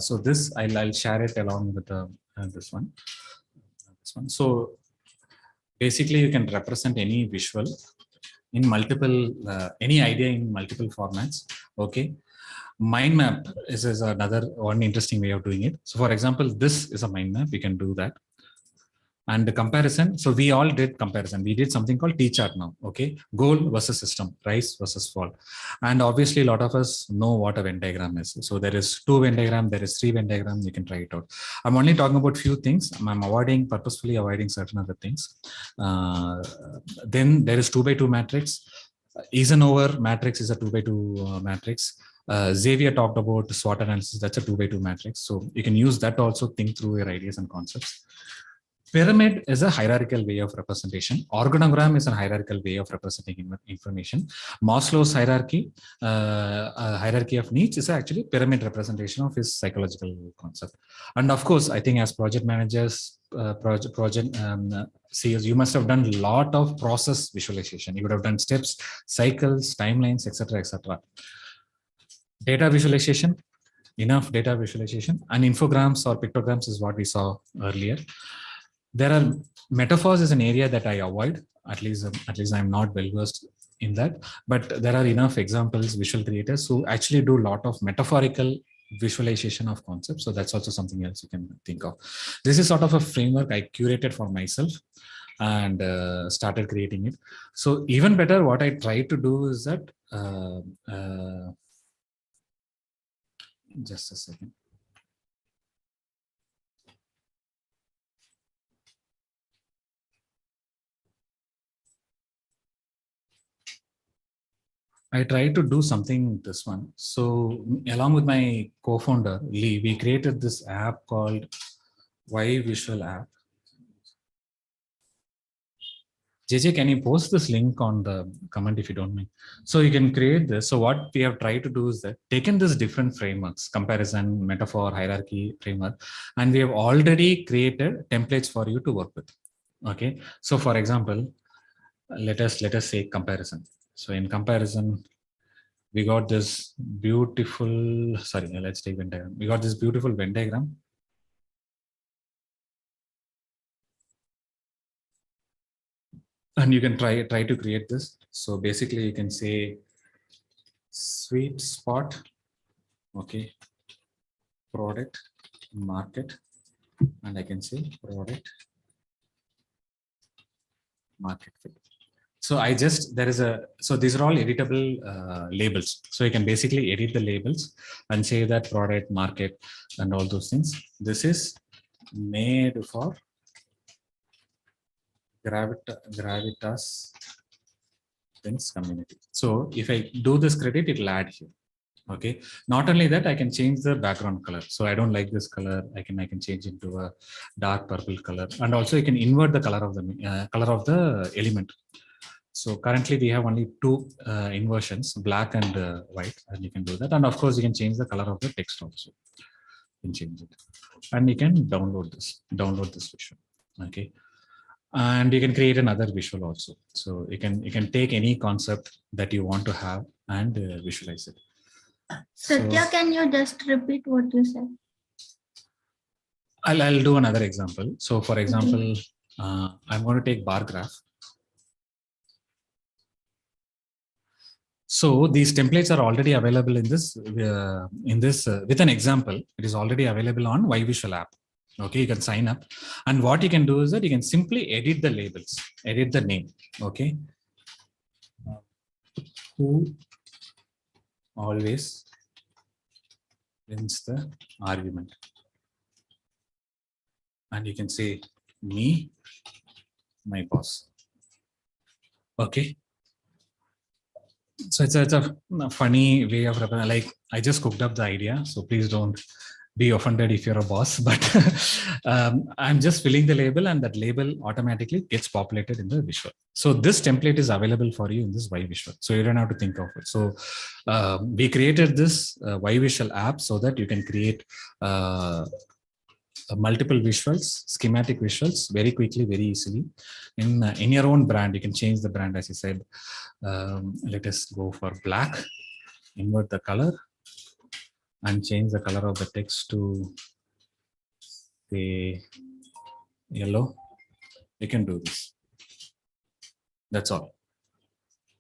So this I'll share it along with this one. So basically, you can represent any visual in multiple, any idea in multiple formats. Okay. Mind map is another one interesting way of doing it. So for example, this is a mind map. You can do that. And the comparison. So we all did comparison. We did something called T-chart now. Okay. Goal versus system, rise versus fall. And obviously a lot of us know what a Venn diagram is. So there is 2 Venn diagram, there is 3 Venn diagram. You can try it out. I'm only talking about few things. I'm purposefully avoiding certain other things. Then there is 2x2 matrix. Eisenhower matrix is a 2x2 matrix. Xavier talked about SWOT analysis. That's a 2x2 matrix. So you can use that to also think through your ideas and concepts. Pyramid is a hierarchical way of representation. Organogram is a hierarchical way of representing information. Maslow's hierarchy, hierarchy of needs, is actually pyramid representation of his psychological concept. And of course, I think as project managers, CEOs, you must have done a lot of process visualization. You would have done steps, cycles, timelines, etc., etc. Data visualization, enough data visualization, and infograms or pictograms is what we saw earlier. There are metaphors is an area that I avoid, at least I'm not well versed in that, but there are enough examples, visual creators who actually do a lot of metaphorical visualization of concepts. So that's also something else you can think of. This is sort of a framework I curated for myself and started creating it. So even better, what I try to do is that, just a second. I tried to do something this one. So along with my co-founder, Lee, we created this app called Why Visual App. JJ, can you post this link on the comment if you don't mind? So you can create this. So what we have tried to do is that taken this different frameworks, comparison, metaphor, hierarchy framework, and we have already created templates for you to work with. Okay. So for example, let us say comparison. So in comparison, we got this beautiful, sorry, let's take Venn diagram. We got this beautiful Venn diagram. And you can try to create this. So basically you can say sweet spot, okay, product, market, and I can say product, market fit. So so these are all editable labels. So you can basically edit the labels and say that product, market, and all those things. This is made for gravitas things community. So if I do this credit, it will add here. Okay. Not only that, I can change the background color. So I don't like this color. I can change into a dark purple color, and also you can invert the color of the element. So currently we have only 2 inversions, black and white, and you can do that. And of course, you can change the color of the text also. You can change it, and you can download this visual. Okay. And you can create another visual also. So you can take any concept that you want to have and visualize it. Satya, can you just repeat what you said? I'll do another example. So for example, I'm going to take bar graph. So these templates are already available in this with an example. It is already available on YVisual app. Okay, you can sign up, and what you can do is that you can simply edit the labels, edit the name. Okay, who always wins the argument, and you can say me, my boss. Okay. So it's a funny way of like I just cooked up the idea, so please don't be offended if you're a boss, but I'm just filling the label and that label automatically gets populated in the visual. So this template is available for you in this YVisual, so you don't have to think of it. So we created this YVisual app so that you can create multiple visuals, schematic visuals very quickly, very easily in your own brand. You can change the brand, as you said. Let us go for black, invert the color and change the color of the text to say yellow. You can do this. That's all.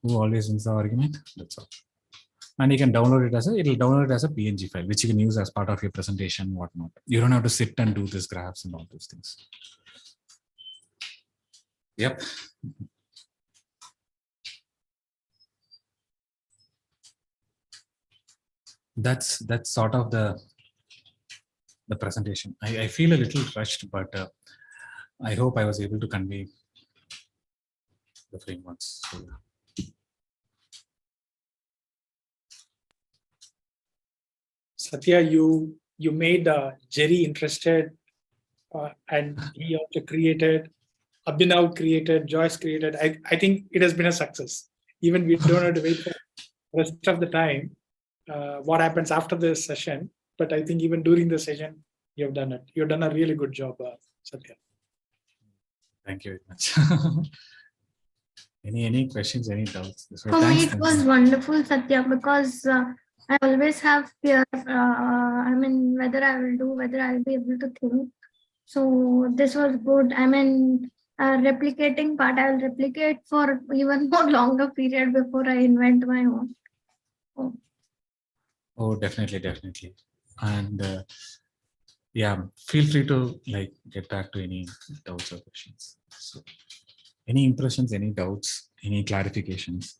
Who always wins the argument? That's all. And you can download it it'll download it as a PNG file, which you can use as part of your presentation, whatnot. You don't have to sit and do these graphs and all those things. Yep. That's sort of the presentation. I feel a little rushed, but I hope I was able to convey the frameworks. So, Satya, you made Jerry interested, and he also created. Abhinav created. Joyce created. I think it has been a success. Even we don't have to wait for the rest of the time. What happens after this session? But I think even during the session, you have done it. You've done a really good job, Satya. Thank you very much. Any questions? Any doubts? For me, it was wonderful, Satya, because I always have fear. I mean, whether I'll be able to think. So this was good. I mean, replicating part, I'll replicate for even more longer period before I invent my own. Oh, definitely. And yeah, feel free to like get back to any doubts or questions. So, any impressions, any doubts, any clarifications?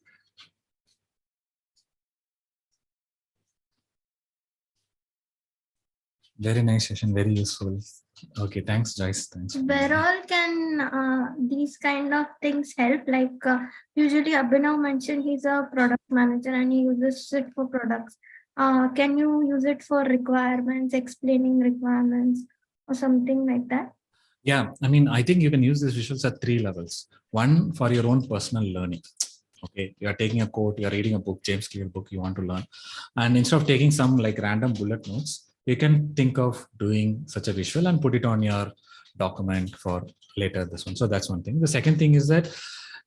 Very nice session, very useful. Okay, thanks, Joyce. Thanks. Where all can these kind of things help? Like usually Abhinav mentioned he's a product manager and he uses it for products. Can you use it for requirements, explaining requirements or something like that? Yeah, I mean, I think you can use these visuals at 3 levels. One, for your own personal learning. Okay, you are taking a quote, you are reading a book, James Clear book you want to learn. And instead of taking some like random bullet notes, you can think of doing such a visual and put it on your document for later this one. So that's one thing. The second thing is that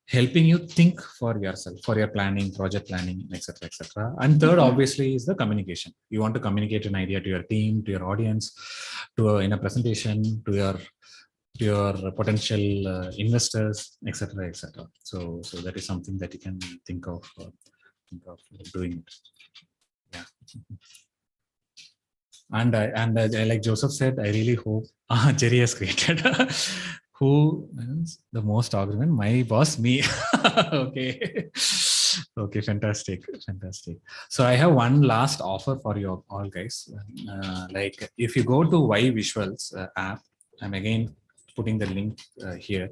helping you think for yourself, for your planning, project planning, etc., etc. And third, obviously, is the communication. You want to communicate an idea to your team, to your audience, in a presentation, to your potential investors, etc., etc. So that is something that you can think of doing it. Yeah. And like Joseph said, I really hope Jerry has created who is the most argument. My boss, me. Okay. Okay, fantastic. So I have one last offer for you all guys. Like if you go to YVisuals app, I'm again putting the link here.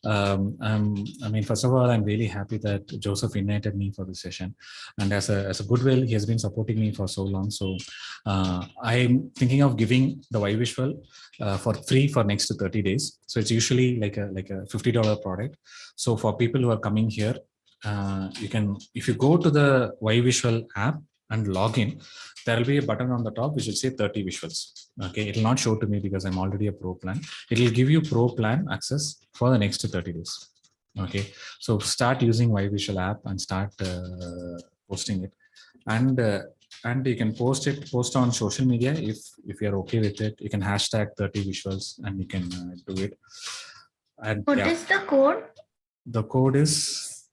I mean, first of all, I'm really happy that Joseph invited me for this session, and as a goodwill, he has been supporting me for so long. So I'm thinking of giving the YVisual for free for next 30 days. So it's usually like a $50 product. So for people who are coming here, you can, if you go to the YVisual app and log in, there will be a button on the top which will say 30 visuals. Okay, it will not show to me because I'm already a pro plan. It will give you pro plan access for the next 30 days. Okay, so start using YVisual app and start posting it. And and you can post on social media if you're okay with it. You can hashtag 30 visuals and you can do it. And What yeah, is the code? the code is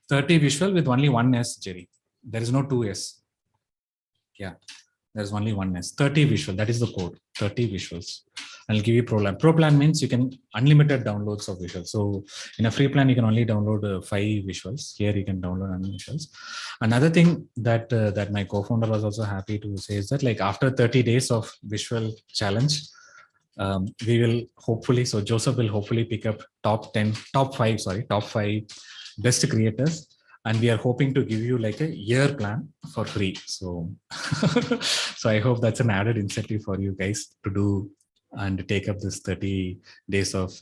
30 visual with only one S, Jerry. There is no 2S. Yeah, there's only one S. 30 visual. That is the code. 30 visuals. I'll give you pro plan. Pro plan means you can unlimited downloads of visuals. So in a free plan, you can only download 5 visuals. Here you can download unlimited visuals. Another thing that that my co-founder was also happy to say is that like after 30 days of visual challenge, we will hopefully, so Joseph will hopefully pick up top 5 best creators. And we are hoping to give you like a year plan for free. So, so I hope that's an added incentive for you guys to do and take up this 30 days of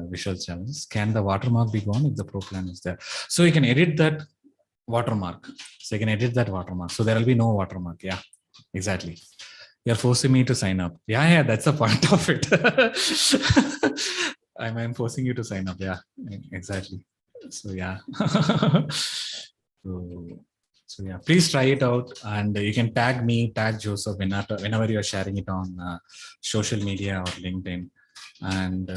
visual challenges. Can the watermark be gone if the pro plan is there? So you can edit that watermark. So you can edit that watermark. So there will be no watermark. Yeah, exactly. You're forcing me to sign up. Yeah, that's the point of it. I'm forcing you to sign up. Yeah, exactly. So yeah. So yeah, please try it out, and you can tag me, tag Joseph whenever you're sharing it on social media or LinkedIn. And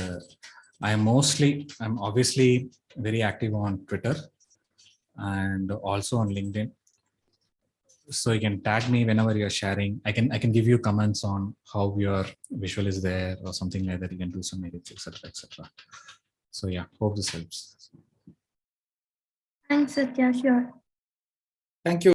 I'm obviously very active on Twitter and also on LinkedIn. So you can tag me whenever you're sharing. I can give you comments on how your visual is there or something like that. You can do some edits, etc., etc. So yeah, hope this helps. Thanks, Satya. Sure. Thank you.